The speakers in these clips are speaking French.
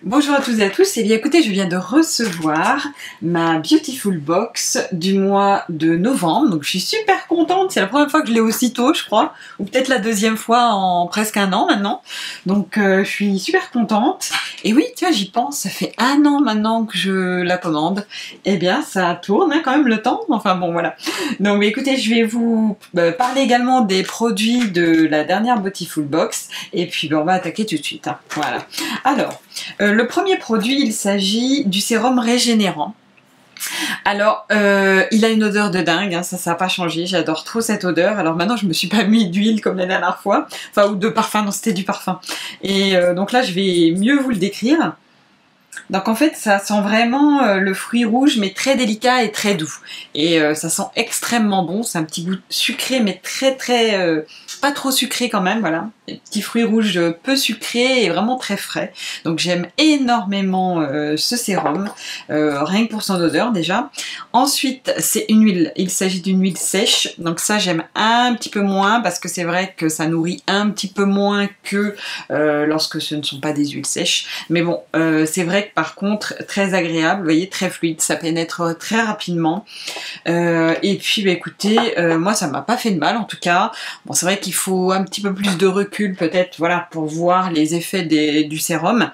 Bonjour à toutes et à tous, et bien écoutez, je viens de recevoir ma Beautiful Box du mois de novembre, donc je suis super contente, c'est la première fois que je l'ai aussitôt je crois, ou peut-être la deuxième fois en presque un an maintenant, donc je suis super contente, et oui tu vois j'y pense, ça fait un an maintenant que je la commande, et bien ça tourne hein, quand même le temps, enfin bon voilà, donc écoutez je vais vous parler également des produits de la dernière Beautiful Box, et puis on va attaquer tout de suite, hein. Voilà. Alors, le premier produit, il s'agit du sérum régénérant. Alors, il a une odeur de dingue, hein, ça n'a pas changé, j'adore trop cette odeur. Alors maintenant, je me suis pas mis d'huile comme la dernière fois, enfin, ou de parfum, non, c'était du parfum. Et donc là, je vais mieux vous le décrire. Donc en fait, ça sent vraiment le fruit rouge, mais très délicat et très doux. Et ça sent extrêmement bon, c'est un petit goût sucré, mais très pas trop sucré quand même, voilà. Des petits fruits rouges peu sucrés et vraiment très frais. Donc j'aime énormément ce sérum, rien que pour son odeur déjà. Ensuite, c'est une huile, il s'agit d'une huile sèche, donc ça j'aime un petit peu moins, parce que c'est vrai que ça nourrit un petit peu moins que lorsque ce ne sont pas des huiles sèches. Mais bon, c'est vrai que par contre, très agréable, vous voyez, très fluide, ça pénètre très rapidement. Et puis bah, écoutez, moi ça m'a pas fait de mal en tout cas. Bon, c'est vrai qu'il faut un petit peu plus de recul peut-être, voilà, pour voir les effets du sérum.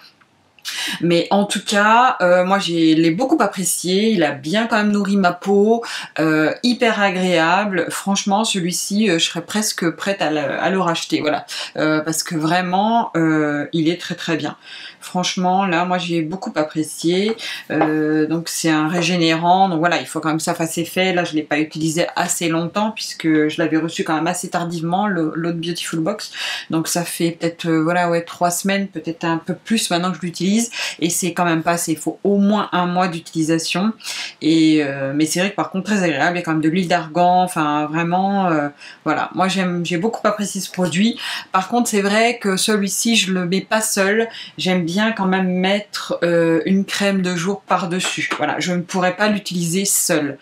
Mais en tout cas, moi je l'ai beaucoup apprécié, il a bien quand même nourri ma peau, hyper agréable. Franchement, celui-ci, je serais presque prête à le racheter, voilà. Parce que vraiment, il est très bien. Franchement, là, moi j'ai beaucoup apprécié. Donc c'est un régénérant, donc voilà, il faut quand même que ça fasse effet. Là, je ne l'ai pas utilisé assez longtemps, puisque je l'avais reçu quand même assez tardivement, l'autre Beautiful Box. Donc ça fait peut-être, voilà, ouais, 3 semaines, peut-être un peu plus maintenant que je l'utilise. Et c'est quand même pas assez, il faut au moins 1 mois d'utilisation. Et mais c'est vrai que par contre très agréable, il y a quand même de l'huile d'argan, enfin vraiment, voilà. Moi j'ai beaucoup apprécié ce produit. Par contre c'est vrai que celui-ci je le mets pas seul, j'aime bien quand même mettre une crème de jour par-dessus. Voilà, je ne pourrais pas l'utiliser seule,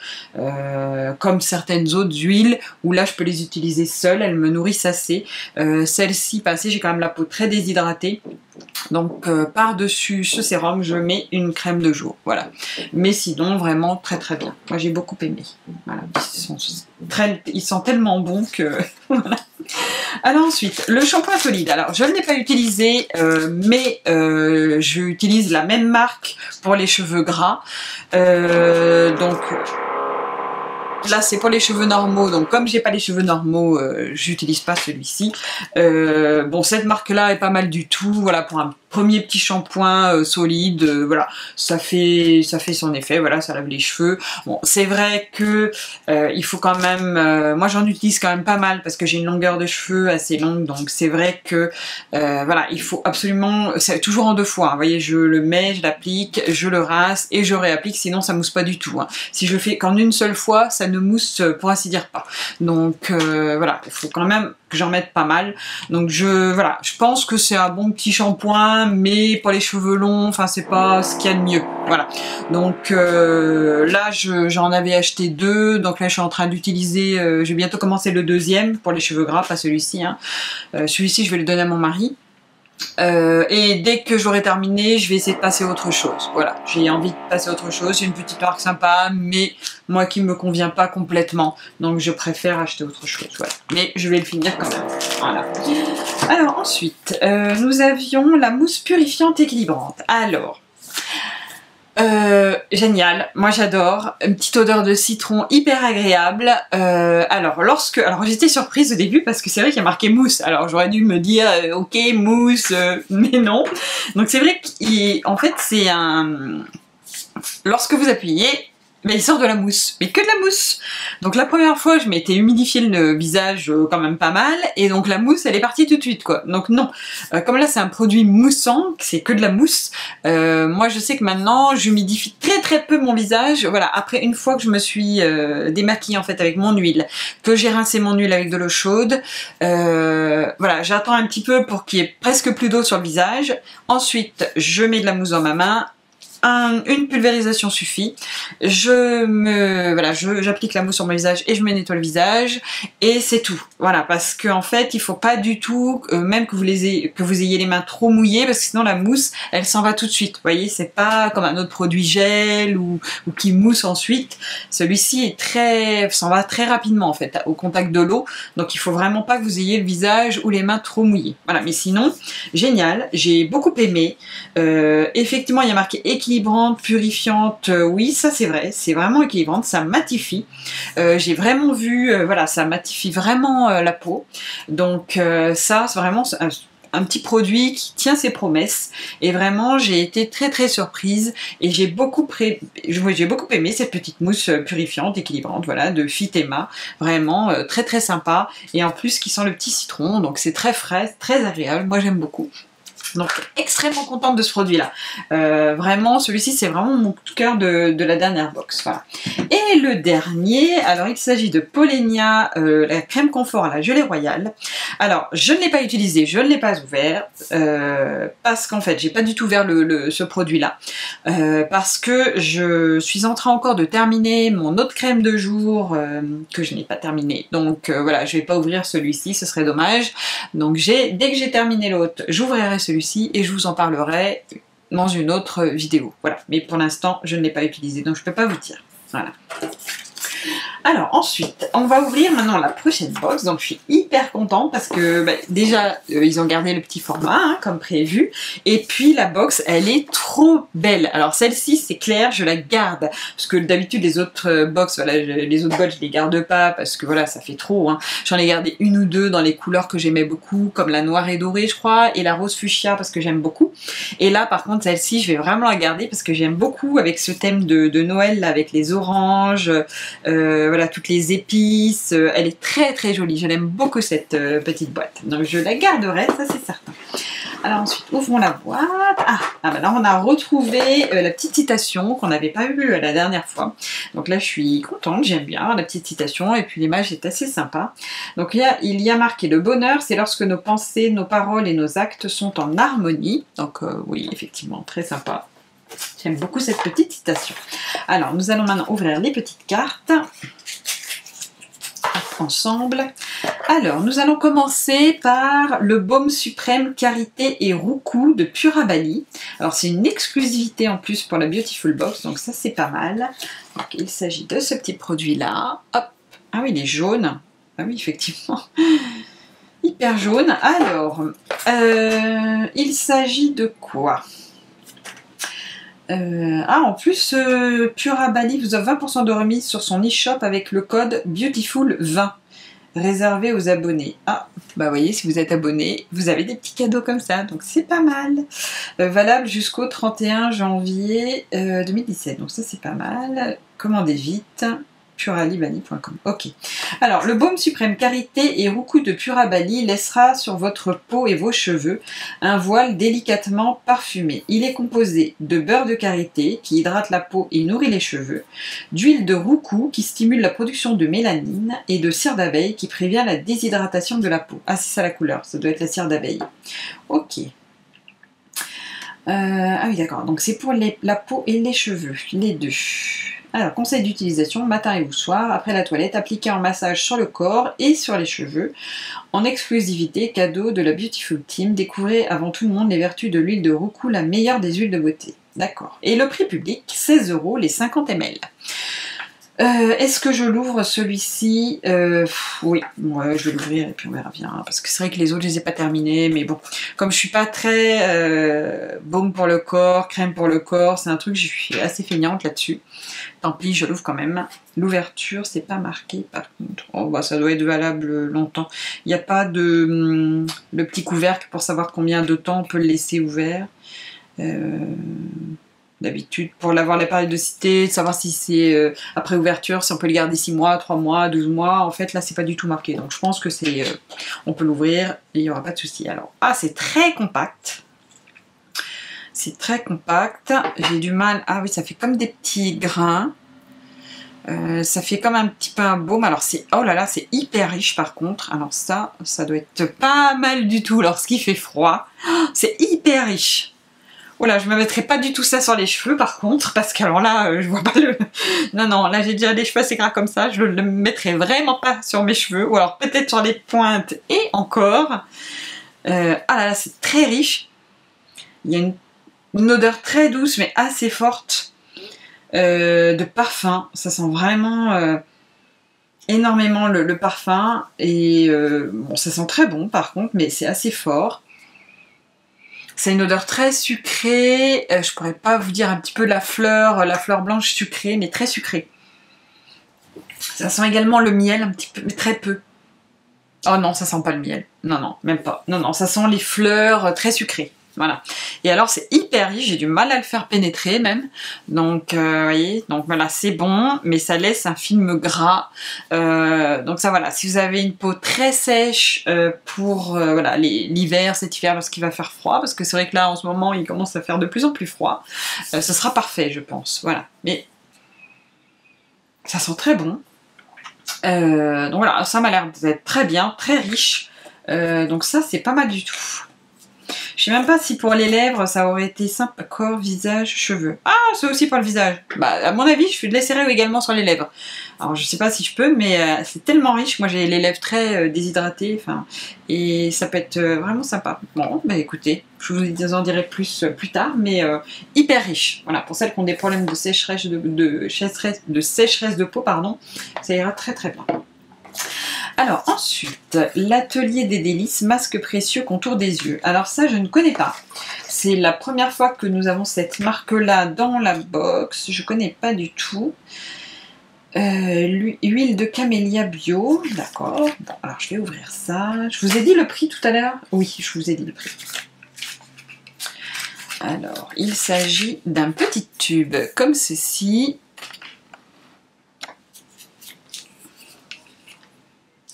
comme certaines autres huiles où là je peux les utiliser seules, elles me nourrissent assez. Celle-ci, passée, j'ai quand même la peau très déshydratée. Donc par-dessus ce sérum, je mets une crème de jour, voilà. Mais sinon, vraiment très bien. Moi, j'ai beaucoup aimé. Voilà. Ils sont tellement bons que... voilà. Alors ensuite, le shampoing solide. Alors, je ne l'ai pas utilisé, mais j'utilise la même marque pour les cheveux gras. Donc... Là c'est pour les cheveux normaux, donc comme j'ai pas les cheveux normaux, j'utilise pas celui-ci. Bon, cette marque là est pas mal du tout, voilà, pour un premier petit shampoing solide, voilà, ça fait son effet, voilà, ça lave les cheveux. Bon, c'est vrai que il faut quand même, moi j'en utilise quand même pas mal parce que j'ai une longueur de cheveux assez longue, donc c'est vrai que voilà, il faut absolument, c'est toujours en 2 fois, hein, vous voyez, je le mets, je l'applique, je le rince et je réapplique, sinon ça mousse pas du tout, hein. Si je fais qu'en une seule fois, ça ne mousse pour ainsi dire pas. Donc voilà, il faut quand même que j'en mette pas mal. Donc voilà, je pense que c'est un bon petit shampoing, mais pour les cheveux longs, enfin c'est pas ce qu'il y a de mieux. Voilà. Donc là j'en avais acheté 2, donc là je suis en train d'utiliser, je vais bientôt commencer le 2e pour les cheveux gras, pas celui-ci, hein. Celui-ci je vais le donner à mon mari. Et dès que j'aurai terminé, je vais essayer de passer à autre chose. Voilà, j'ai envie de passer à autre chose. J'ai une petite marque sympa, mais moi qui me convient pas complètement, donc je préfère acheter autre chose. Voilà, mais je vais le finir quand même. Voilà. Alors ensuite, nous avions la mousse purifiante équilibrante. Alors. Génial, moi j'adore, une petite odeur de citron hyper agréable. Alors j'étais surprise au début parce que c'est vrai qu'il y a marqué mousse, alors j'aurais dû me dire ok mousse, mais non. Donc c'est vrai qu'en fait c'est lorsque vous appuyez, mais il sort de la mousse, mais que de la mousse. Donc la première fois, je m'étais humidifié le visage quand même pas mal, et donc la mousse, elle est partie tout de suite, quoi. Donc non, comme là c'est un produit moussant, c'est que de la mousse, moi je sais que maintenant, j'humidifie très peu mon visage, voilà, après une fois que je me suis démaquillée en fait avec mon huile, que j'ai rincé mon huile avec de l'eau chaude, voilà, j'attends un petit peu pour qu'il y ait presque plus d'eau sur le visage, ensuite je mets de la mousse dans ma main, une pulvérisation suffit. J'applique la mousse sur mon visage et je me nettoie le visage et c'est tout. Voilà, parce qu'en fait, il faut pas du tout, même que vous ayez les mains trop mouillées, parce que sinon la mousse, elle s'en va tout de suite. Vous voyez, c'est pas comme un autre produit gel ou qui mousse ensuite. Celui-ci s'en va très rapidement en fait, au contact de l'eau. Donc il faut vraiment pas que vous ayez le visage ou les mains trop mouillées. Voilà, mais sinon, génial. J'ai beaucoup aimé. Effectivement, il y a marqué équilibrante, purifiante, oui, ça c'est vrai, c'est vraiment équilibrante, ça matifie. J'ai vraiment vu, voilà, ça matifie vraiment la peau. Donc ça, c'est vraiment un petit produit qui tient ses promesses. Et vraiment, j'ai été très très surprise et j'ai beaucoup aimé cette petite mousse purifiante, équilibrante, voilà, de Fitema. Vraiment très très sympa. Et en plus, qui sent le petit citron, donc c'est très frais, très agréable. Moi, j'aime beaucoup. Donc extrêmement contente de ce produit là, vraiment celui-ci c'est vraiment mon coup de cœur de la dernière box, voilà. Et le dernier, alors il s'agit de Polenia, la crème confort à la gelée royale. Alors je ne l'ai pas utilisé, je ne l'ai pas ouvert, parce qu'en fait j'ai pas du tout ouvert ce produit là, parce que je suis en train encore de terminer mon autre crème de jour, que je n'ai pas terminé, donc voilà, je vais pas ouvrir celui-ci, ce serait dommage. Donc dès que j'ai terminé l'autre, j'ouvrirai celui-ci et je vous en parlerai dans une autre vidéo. Voilà, mais pour l'instant, je ne l'ai pas utilisé, donc je ne peux pas vous dire. Voilà. Alors ensuite, on va ouvrir maintenant la prochaine box, donc je suis hyper contente parce que déjà ils ont gardé le petit format hein, comme prévu, et puis la box elle est trop belle. Alors celle-ci c'est clair, je la garde parce que d'habitude les autres box, voilà, les autres box je les garde pas parce que voilà ça fait trop, hein. J'en ai gardé une ou deux dans les couleurs que j'aimais beaucoup, comme la noire et dorée je crois, et la rose fuchsia parce que j'aime beaucoup. Et là par contre celle-ci je vais vraiment la garder parce que j'aime beaucoup avec ce thème de Noël là, avec les oranges, voilà, toutes les épices, elle est très très jolie, je l'aime beaucoup cette petite boîte, donc je la garderai, ça c'est certain. Alors ensuite, ouvrons la boîte. Là on a retrouvé la petite citation qu'on n'avait pas eue la dernière fois. Donc là je suis contente, j'aime bien la petite citation, et puis l'image est assez sympa. Donc il y a marqué: le bonheur, c'est lorsque nos pensées, nos paroles et nos actes sont en harmonie. Donc oui, effectivement, très sympa. J'aime beaucoup cette petite citation. Alors nous allons maintenant ouvrir les petites cartes ensemble. Alors, nous allons commencer par le baume suprême Karité et Roucou de Purabali. Alors, c'est une exclusivité en plus pour la Beautiful Box, donc ça c'est pas mal. Donc, il s'agit de ce petit produit-là. Hop. Ah oui, il est jaune. Ah oui, effectivement. Hyper jaune. Alors, il s'agit de quoi ? En plus, Purabali vous offre 20% de remise sur son e-shop avec le code Beautiful20, réservé aux abonnés. Ah, bah voyez, si vous êtes abonné, vous avez des petits cadeaux comme ça, donc c'est pas mal. Valable jusqu'au 31 janvier 2017, donc ça c'est pas mal. Commandez vite. Puralibali.com. Ok. Alors, le baume suprême Karité et Roucou de Purabali laissera sur votre peau et vos cheveux un voile délicatement parfumé. Il est composé de beurre de karité qui hydrate la peau et nourrit les cheveux, d'huile de roucou qui stimule la production de mélanine et de cire d'abeille qui prévient la déshydratation de la peau. Ah, c'est ça la couleur, ça doit être la cire d'abeille. Ok. Ah oui, d'accord. Donc, c'est pour la peau et les cheveux, les deux. Alors, conseil d'utilisation, matin et ou soir, après la toilette, appliqué en massage sur le corps et sur les cheveux. En exclusivité, cadeau de la Beautiful Team, découvrez avant tout le monde les vertus de l'huile de roucou, la meilleure des huiles de beauté. D'accord. Et le prix public, 16 € les 50 ml. Est-ce que je l'ouvre celui-ci? Oui, ouais, je vais l'ouvrir et puis on verra bien. Parce que c'est vrai que les autres, je les ai pas terminés. Mais bon, comme je suis pas très baume pour le corps, crème pour le corps, c'est un truc, je suis assez feignante là-dessus. Tant pis, je l'ouvre quand même. L'ouverture, c'est pas marqué par contre. Oh, bah, ça doit être valable longtemps. Il n'y a pas de le petit couvercle pour savoir combien de temps on peut le laisser ouvert. D'habitude, pour l'avoir la périodicité, de savoir si c'est après ouverture, si on peut le garder 6 mois, 3 mois, 12 mois. En fait, là, c'est pas du tout marqué. Donc, je pense que c'est, on peut l'ouvrir et il n'y aura pas de souci. Alors, c'est très compact. C'est très compact. J'ai du mal. Ah oui, ça fait comme des petits grains. Ça fait comme un petit peu un baume. Alors, oh là là, c'est hyper riche par contre. Alors, ça doit être pas mal du tout lorsqu'il fait froid. C'est hyper riche. Oh là, je me mettrai pas du tout ça sur les cheveux par contre, parce que alors là, je vois pas le... Non, non, là j'ai déjà des cheveux assez gras comme ça, je le mettrai vraiment pas sur mes cheveux, ou alors peut-être sur les pointes et encore. Ah là là, c'est très riche. Il y a une odeur très douce mais assez forte de parfum. Ça sent vraiment énormément le parfum et bon, ça sent très bon par contre, mais c'est assez fort. C'est une odeur très sucrée. Je pourrais pas vous dire un petit peu la fleur blanche sucrée, mais très sucrée. Ça sent également le miel un petit peu, mais très peu. Oh non, ça sent pas le miel. Non, non, même pas. Non, non, ça sent les fleurs très sucrées. Voilà. Et alors, c'est hyper riche. J'ai du mal à le faire pénétrer même. Donc, vous voyez, donc voilà, c'est bon, mais ça laisse un film gras. Donc ça, voilà. Si vous avez une peau très sèche pour voilà, l'hiver, cet hiver, parce qu'il va faire froid, parce que c'est vrai que là, en ce moment, il commence à faire de plus en plus froid, ce sera parfait, je pense. Voilà. Mais ça sent très bon. Donc voilà, ça m'a l'air d'être très bien, très riche. Donc ça, c'est pas mal du tout. Je sais même pas si pour les lèvres, ça aurait été simple. Corps, visage, cheveux. Ah, c'est aussi pour le visage. Bah, à mon avis, je laisserai également sur les lèvres. Alors, je sais pas si je peux, mais c'est tellement riche. Moi, j'ai les lèvres très déshydratées. Enfin, et ça peut être vraiment sympa. Bon, bah écoutez, je vous en dirai plus plus tard, mais hyper riche. Voilà, pour celles qui ont des problèmes de sécheresse de sécheresse de peau, pardon, ça ira très très bien. Alors ensuite, l'atelier des délices, masque précieux, contour des yeux. Alors ça, je ne connais pas. C'est la première fois que nous avons cette marque-là dans la box. Je ne connais pas du tout. Huile de camélia bio. D'accord. Bon, alors je vais ouvrir ça. Je vous ai dit le prix tout à l'heure? Oui, je vous ai dit le prix. Alors, il s'agit d'un petit tube comme ceci.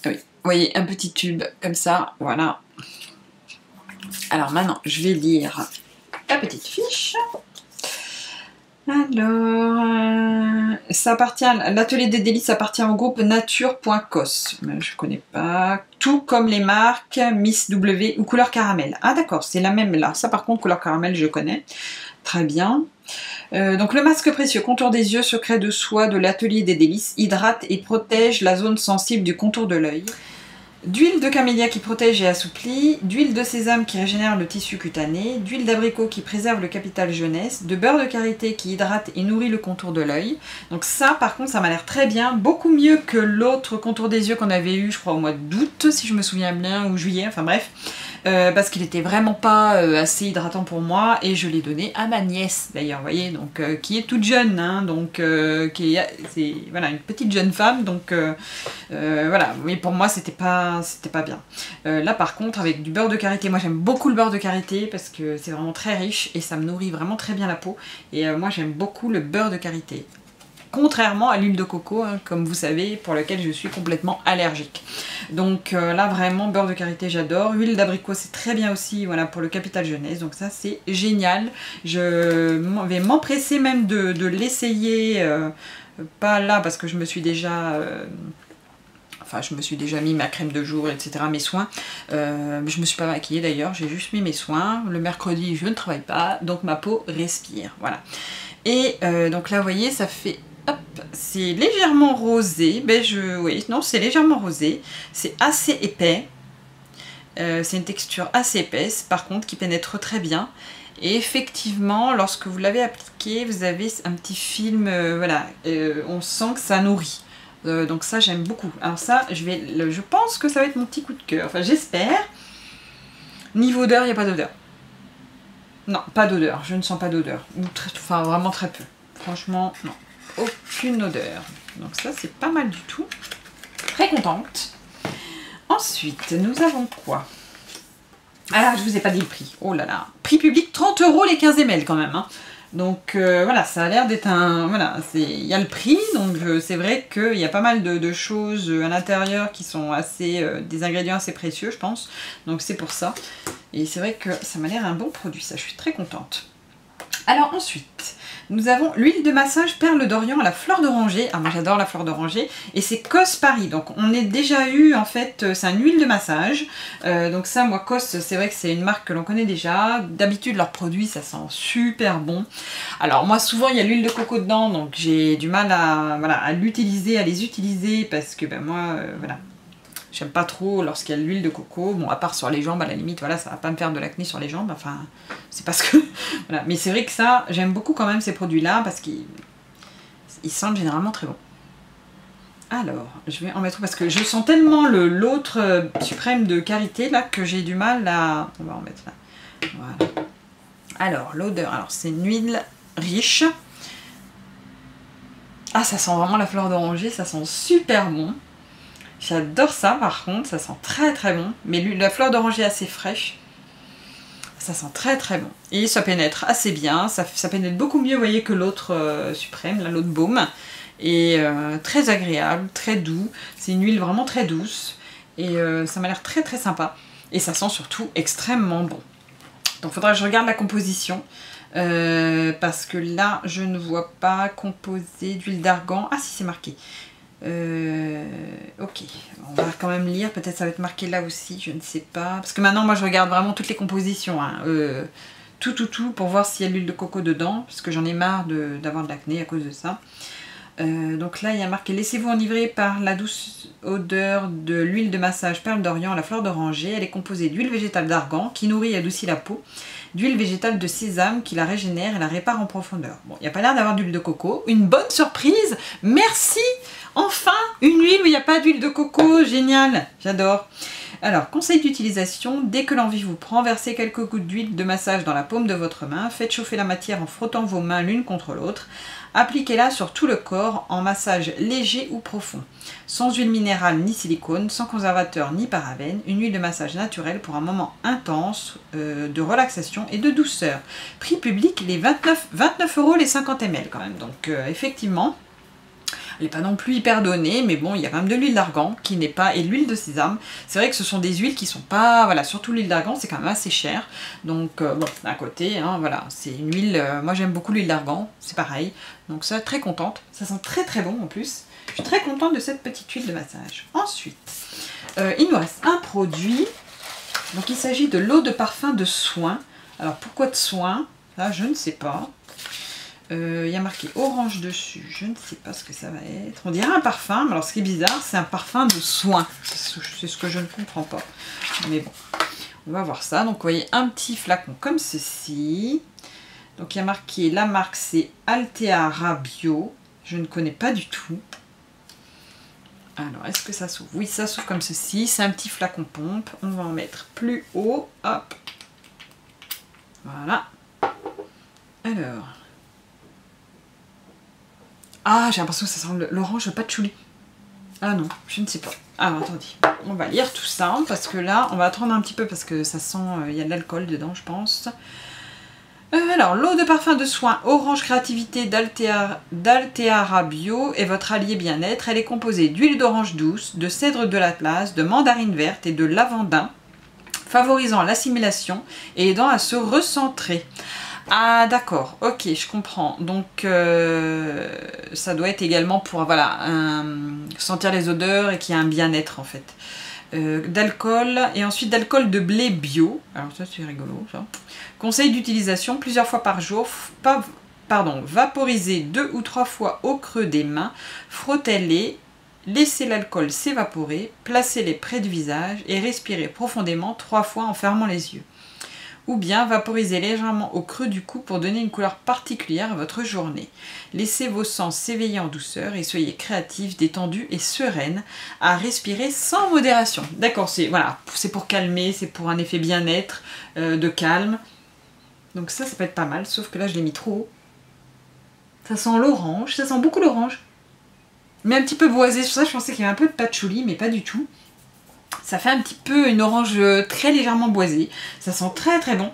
Oui, vous voyez, un petit tube comme ça, voilà. Alors maintenant, je vais lire la petite fiche. Alors, ça appartient, l'atelier des délices appartient au groupe nature.cos. Je connais pas. Tout comme les marques Miss W ou Couleur Caramel. Ah d'accord, c'est la même là. Ça par contre, Couleur Caramel, je connais. Très bien. Donc le masque précieux, contour des yeux, secret de soie de l'atelier des délices, hydrate et protège la zone sensible du contour de l'œil. D'huile de camélia qui protège et assouplit, d'huile de sésame qui régénère le tissu cutané, d'huile d'abricot qui préserve le capital jeunesse, de beurre de karité qui hydrate et nourrit le contour de l'œil. Donc ça par contre ça m'a l'air très bien, beaucoup mieux que l'autre contour des yeux qu'on avait eu je crois au mois d'août si je me souviens bien, ou juillet, enfin bref. Parce qu'il était vraiment pas assez hydratant pour moi et je l'ai donné à ma nièce d'ailleurs, vous voyez, donc qui est toute jeune, hein, donc c'est voilà, une petite jeune femme, donc voilà, mais pour moi c'était pas bien. Là par contre avec du beurre de karité, moi j'aime beaucoup le beurre de karité parce que c'est vraiment très riche et ça me nourrit vraiment très bien la peau et moi j'aime beaucoup le beurre de karité. Contrairement à l'huile de coco, hein, comme vous savez, pour laquelle je suis complètement allergique. Donc là vraiment, beurre de karité j'adore. Huile d'abricot c'est très bien aussi, voilà, pour le capital jeunesse. Donc ça c'est génial. Je vais m'empresser même de l'essayer, pas là parce que je me suis déjà... Enfin, je me suis déjà mis ma crème de jour, etc., mes soins. Je me suis pas maquillée d'ailleurs, j'ai juste mis mes soins. Le mercredi, je ne travaille pas, donc ma peau respire, voilà. Et donc là, vous voyez, ça fait... Hop, c'est légèrement rosé, oui, non, c'est légèrement rosé. C'est assez épais. C'est une texture assez épaisse, par contre, qui pénètre très bien. Et effectivement, lorsque vous l'avez appliqué, vous avez un petit film, voilà, on sent que ça nourrit. Donc ça, j'aime beaucoup. Alors ça, je pense que ça va être mon petit coup de cœur. Enfin, j'espère. Niveau odeur, il n'y a pas d'odeur. Non, pas d'odeur. Je ne sens pas d'odeur. Enfin, vraiment très peu. Franchement, non. Aucune odeur. Donc ça, c'est pas mal du tout. Très contente. Ensuite, nous avons quoi? Ah, je vous ai pas dit le prix. Oh là là. Prix public, 30 € les 15 ml quand même. Hein. Donc voilà, ça a l'air d'être un... Voilà, il y a le prix, donc c'est vrai qu'il y a pas mal de choses à l'intérieur qui sont assez... des ingrédients assez précieux, je pense. Donc c'est pour ça. Et c'est vrai que ça m'a l'air un bon produit, ça, je suis très contente. Alors ensuite, nous avons l'huile de massage perle d'Orient à la fleur d'oranger. Ah moi j'adore la fleur d'oranger. Et c'est Cos Paris. Donc on a déjà eu en fait, c'est une huile de massage. Donc ça moi Cos c'est vrai que c'est une marque que l'on connaît déjà. D'habitude leurs produits ça sent super bon. Alors moi souvent il y a l'huile de coco dedans. Donc j'ai du mal à, voilà, à l'utiliser, à les utiliser. Parce que ben moi voilà. J'aime pas trop lorsqu'il y a de l'huile de coco. Bon, à part sur les jambes, à la limite, voilà, ça va pas me faire de l'acné sur les jambes. Enfin, c'est parce que... voilà. Mais c'est vrai que ça, j'aime beaucoup quand même ces produits-là parce qu'ils sentent généralement très bon. Alors, je vais en mettre parce que je sens tellement l'autre suprême de karité là que j'ai du mal à... On va en mettre là. Voilà. Alors, l'odeur. Alors, c'est une huile riche. Ah, ça sent vraiment la fleur d'oranger. Ça sent super bon. J'adore ça par contre, ça sent très très bon. Mais la fleur d'oranger est assez fraîche. Ça sent très très bon. Et ça pénètre assez bien. Ça pénètre beaucoup mieux, vous voyez, que l'autre suprême, l'autre baume. Et très agréable, très doux. C'est une huile vraiment très douce. Et ça m'a l'air très très sympa. Et ça sent surtout extrêmement bon. Donc il faudra que je regarde la composition. Parce que là, je ne vois pas composé d'huile d'argan. Ah si, c'est marqué. Ok, on va quand même lire, peut-être ça va être marqué là aussi, je ne sais pas. Parce que maintenant, moi je regarde vraiment toutes les compositions, hein. Tout, pour voir s'il y a l'huile de coco dedans, parce que j'en ai marre d'avoir de l'acné à cause de ça. Donc là, il y a marqué « Laissez-vous enivrer par la douce odeur de l'huile de massage perle d'Orient à la fleur d'oranger. Elle est composée d'huile végétale d'argan qui nourrit et adoucit la peau, d'huile végétale de sésame qui la régénère et la répare en profondeur. » Bon, il n'y a pas l'air d'avoir d'huile de coco. Une bonne surprise. Merci. Enfin, une huile où il n'y a pas d'huile de coco. Génial. J'adore. Alors, conseil d'utilisation. Dès que l'envie vous prend, versez quelques gouttes d'huile de massage dans la paume de votre main. Faites chauffer la matière en frottant vos mains l'une contre l'autre. Appliquez-la sur tout le corps en massage léger ou profond. Sans huile minérale ni silicone, sans conservateur ni parabène, une huile de massage naturelle pour un moment intense de relaxation et de douceur. Prix public, les 29 € les 50 ml quand même. Donc effectivement, elle n'est pas non plus hyper donnée, mais bon, il y a quand même de l'huile d'argan qui n'est pas, et l'huile de sésame. C'est vrai que ce sont des huiles qui sont pas, voilà, surtout l'huile d'argan, c'est quand même assez cher. Donc bon, d'un côté, hein, voilà, c'est une huile, moi j'aime beaucoup l'huile d'argan, c'est pareil. Donc ça, très contente, ça sent très très bon en plus. Je suis très contente de cette petite huile de massage. Ensuite, il nous reste un produit, donc il s'agit de l'eau de parfum de soin. Alors pourquoi de soin? Là, je ne sais pas. Il y a marqué orange dessus, je ne sais pas ce que ça va être. On dirait un parfum, mais alors ce qui est bizarre, c'est un parfum de soin. C'est ce que je ne comprends pas. Mais bon, on va voir ça. Donc vous voyez un petit flacon comme ceci. Donc il y a marqué, la marque c'est Alteara Bio. Je ne connais pas du tout. Alors, est-ce que ça s'ouvre? Oui, ça s'ouvre comme ceci. C'est un petit flacon pompe. On va en mettre plus haut. Hop. Voilà. Alors... Ah, j'ai l'impression que ça sent l'orange patchouli. Ah non, je ne sais pas. Alors, attendez. On va lire tout ça, parce que là, on va attendre un petit peu, parce que ça sent... Il y a de l'alcool dedans, je pense. Alors, l'eau de parfum de soin Orange Créativité d'Alteara Bio est votre allié bien-être. Elle est composée d'huile d'orange douce, de cèdre de l'Atlas, de mandarine verte et de lavandin, favorisant l'assimilation et aidant à se recentrer. Ah d'accord, ok, je comprends. Donc ça doit être également pour voilà, sentir les odeurs et qu'il y a un bien-être en fait. D'alcool et ensuite d'alcool de blé bio. Alors ça c'est rigolo ça. Conseil d'utilisation plusieurs fois par jour. Vaporisez 2 ou 3 fois au creux des mains. Frottez-les. Laissez l'alcool s'évaporer. Placez-les près du visage et respirez profondément 3 fois en fermant les yeux. Ou bien vaporisez légèrement au creux du cou pour donner une couleur particulière à votre journée. Laissez vos sens s'éveiller en douceur et soyez créatifs, détendus et sereines à respirer sans modération. D'accord, c'est voilà, c'est pour calmer, c'est pour un effet bien-être, de calme. Donc ça peut être pas mal, sauf que là je l'ai mis trop haut. Ça sent l'orange, ça sent beaucoup l'orange. Mais un petit peu boisé, sur ça je pensais qu'il y avait un peu de patchouli, mais pas du tout. Ça fait un petit peu une orange très légèrement boisée. Ça sent très très bon.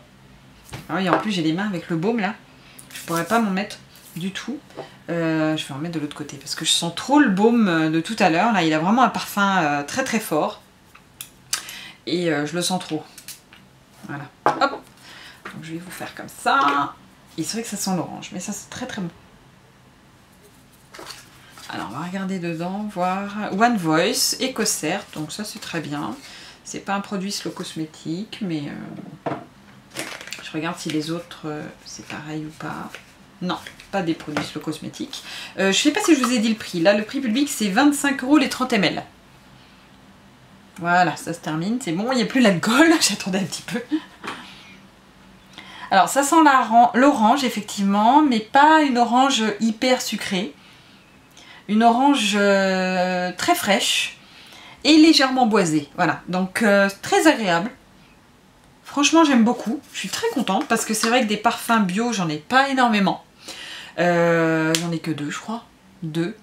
Ah oui, en plus j'ai les mains avec le baume là. Je pourrais pas m'en mettre du tout. Je vais en mettre de l'autre côté parce que je sens trop le baume de tout à l'heure. Là, il a vraiment un parfum très très fort. Et je le sens trop. Voilà. Hop. Donc je vais vous faire comme ça. Et c'est vrai que ça sent l'orange, mais ça c'est très très bon. Alors on va regarder dedans, voir One Voice, EcoCert, donc ça c'est très bien. C'est pas un produit Slow Cosmétique, mais je regarde si les autres c'est pareil ou pas. Non, pas des produits Slow Cosmétique. Je sais pas si je vous ai dit le prix. Là, le prix public c'est 25 € les 30 ml. Voilà, ça se termine, c'est bon, il n'y a plus l'alcool, j'attendais un petit peu. Alors ça sent l'orange effectivement, mais pas une orange hyper sucrée. Une orange très fraîche et légèrement boisée. Voilà, donc très agréable. Franchement j'aime beaucoup, je suis très contente parce que c'est vrai que des parfums bio j'en ai pas énormément. J'en ai que 2 je crois. 2.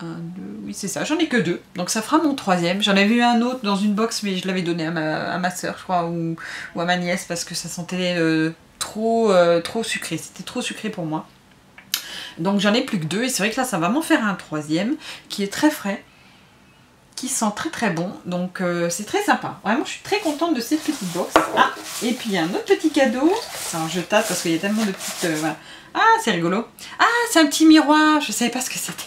1, 2, oui c'est ça, j'en ai que 2. Donc ça fera mon 3e. J'en avais eu un autre dans une box mais je l'avais donné à ma soeur je crois ou à ma nièce parce que ça sentait trop sucré. C'était trop sucré pour moi. Donc j'en ai plus que 2 et c'est vrai que là ça va m'en faire un 3e qui est très frais. Qui sent très très bon, donc c'est très sympa. Vraiment, je suis très contente de cette petite box. Ah, et puis il y a un autre petit cadeau. Alors je tâte parce qu'il y a tellement de petites... voilà. Ah, c'est rigolo. Ah, c'est un petit miroir. Je savais pas ce que c'était.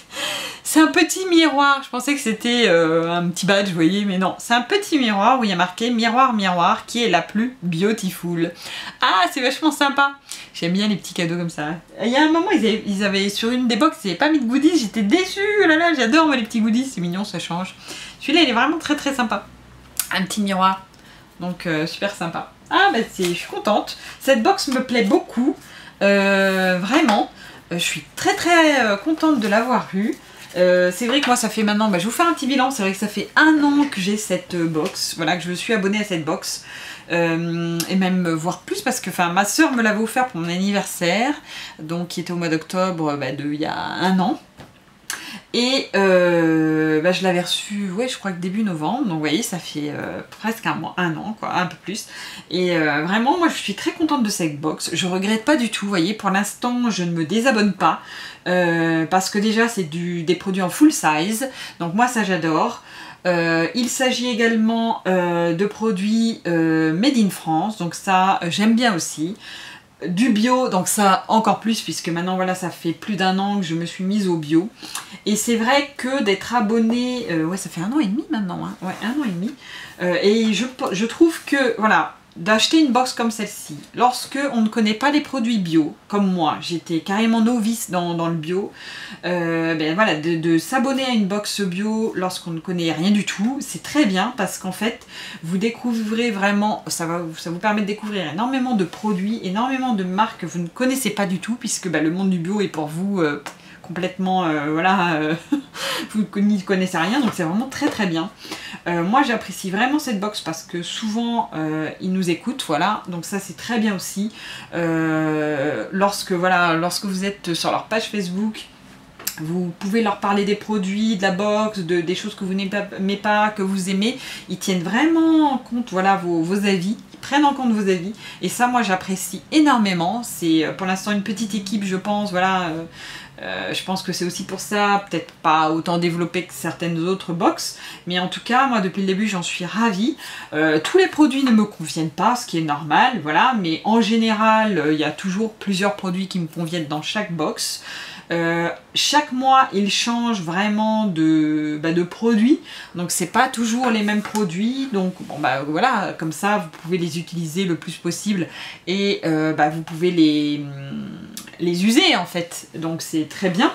C'est un petit miroir. Je pensais que c'était un petit badge, vous voyez, mais non. C'est un petit miroir où il y a marqué miroir, miroir, qui est la plus beautiful. Ah, c'est vachement sympa. J'aime bien les petits cadeaux comme ça. Il y a un moment, ils avaient sur une des box, ils n'avaient pas mis de goodies. J'étais déçue. Oh là là, j'adore moi les petits goodies. C'est mignon, ça change. Celui-là, il est vraiment très très sympa. Un petit miroir. Donc, super sympa. Ah, bah, je suis contente. Cette box me plaît beaucoup. Vraiment. Je suis très très contente de l'avoir eue. C'est vrai que moi ça fait maintenant, je vais vous faire un petit bilan, c'est vrai que ça fait 1 an que j'ai cette box, voilà, que je me suis abonnée à cette box, et même voire plus parce que ma soeur me l'avait offert pour mon anniversaire, donc qui était au mois d'octobre il y a 1 an. Et je l'avais reçu, ouais, je crois que début novembre, donc vous voyez, ça fait presque 1 an, quoi, un peu plus. Et vraiment, moi je suis très contente de cette box, je regrette pas du tout, vous voyez, pour l'instant je ne me désabonne pas, parce que déjà c'est des produits en full size, donc moi ça j'adore. Il s'agit également de produits made in France, donc ça j'aime bien aussi. Du bio, donc ça encore plus puisque maintenant voilà ça fait plus d'1 an que je me suis mise au bio et c'est vrai que d'être abonnée, ouais ça fait 1 an et demi maintenant, hein, ouais 1 an et demi, et je trouve que voilà, d'acheter une box comme celle-ci, lorsque on ne connaît pas les produits bio, comme moi, j'étais carrément novice dans le bio, voilà, de s'abonner à une box bio lorsqu'on ne connaît rien du tout, c'est très bien parce qu'en fait, vous découvrez vraiment, ça vous permet de découvrir énormément de produits, énormément de marques que vous ne connaissez pas du tout, puisque le monde du bio est pour vous complètement, vous n'y connaissez rien, donc c'est vraiment très très bien. Moi j'apprécie vraiment cette box parce que souvent ils nous écoutent, voilà, donc ça c'est très bien aussi. Lorsque vous êtes sur leur page Facebook, vous pouvez leur parler des produits, de la box, des choses que vous n'aimez pas, que vous aimez. Ils tiennent vraiment en compte, voilà, vos avis. Ils prennent en compte vos avis. Et ça, moi, j'apprécie énormément. C'est pour l'instant une petite équipe, je pense, voilà. Je pense que c'est aussi pour ça, peut-être pas autant développé que certaines autres box, mais en tout cas, moi, depuis le début, j'en suis ravie. Tous les produits ne me conviennent pas, ce qui est normal, voilà. Mais en général, il y a toujours plusieurs produits qui me conviennent dans chaque box. Chaque mois il change vraiment de produits, donc c'est pas toujours les mêmes produits, donc bon voilà, comme ça vous pouvez les utiliser le plus possible et vous pouvez les user en fait, donc c'est très bien.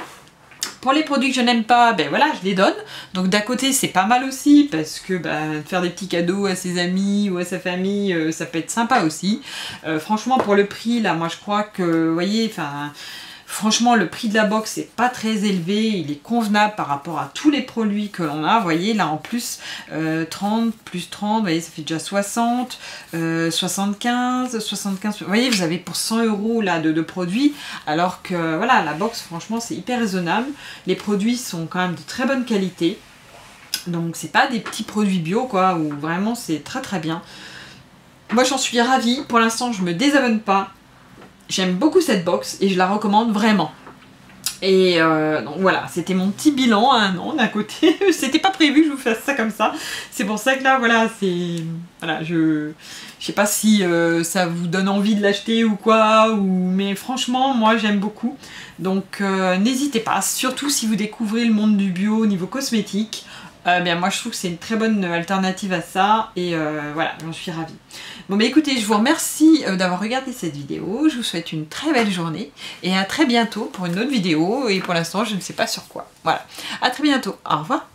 Pour les produits que je n'aime pas, voilà, je les donne. Donc d'un côté, c'est pas mal aussi, parce que faire des petits cadeaux à ses amis ou à sa famille, ça peut être sympa aussi. Franchement, pour le prix, là, moi je crois que, vous voyez, franchement, le prix de la box n'est pas très élevé, il est convenable par rapport à tous les produits que l'on a. Vous voyez, là en plus, 30 plus 30, vous voyez, ça fait déjà 60, 75, vous voyez, vous avez pour 100 € là de produits, alors que voilà, la box, franchement, c'est hyper raisonnable. Les produits sont quand même de très bonne qualité, donc c'est pas des petits produits bio, quoi, où vraiment c'est très très bien. Moi, j'en suis ravie. Pour l'instant, je me désabonne pas. J'aime beaucoup cette box et je la recommande vraiment. Et donc voilà, c'était mon petit bilan à 1 an d'un côté. C'était pas prévu que je vous fasse ça comme ça. C'est pour ça que là, voilà, c'est... Voilà, je sais pas si ça vous donne envie de l'acheter ou quoi, mais franchement, moi j'aime beaucoup. Donc n'hésitez pas, surtout si vous découvrez le monde du bio au niveau cosmétique. Bien, moi je trouve que c'est une très bonne alternative à ça et voilà, j'en suis ravie. Bon bah écoutez, je vous remercie d'avoir regardé cette vidéo, je vous souhaite une très belle journée et à très bientôt pour une autre vidéo et pour l'instant je ne sais pas sur quoi. Voilà, à très bientôt, au revoir.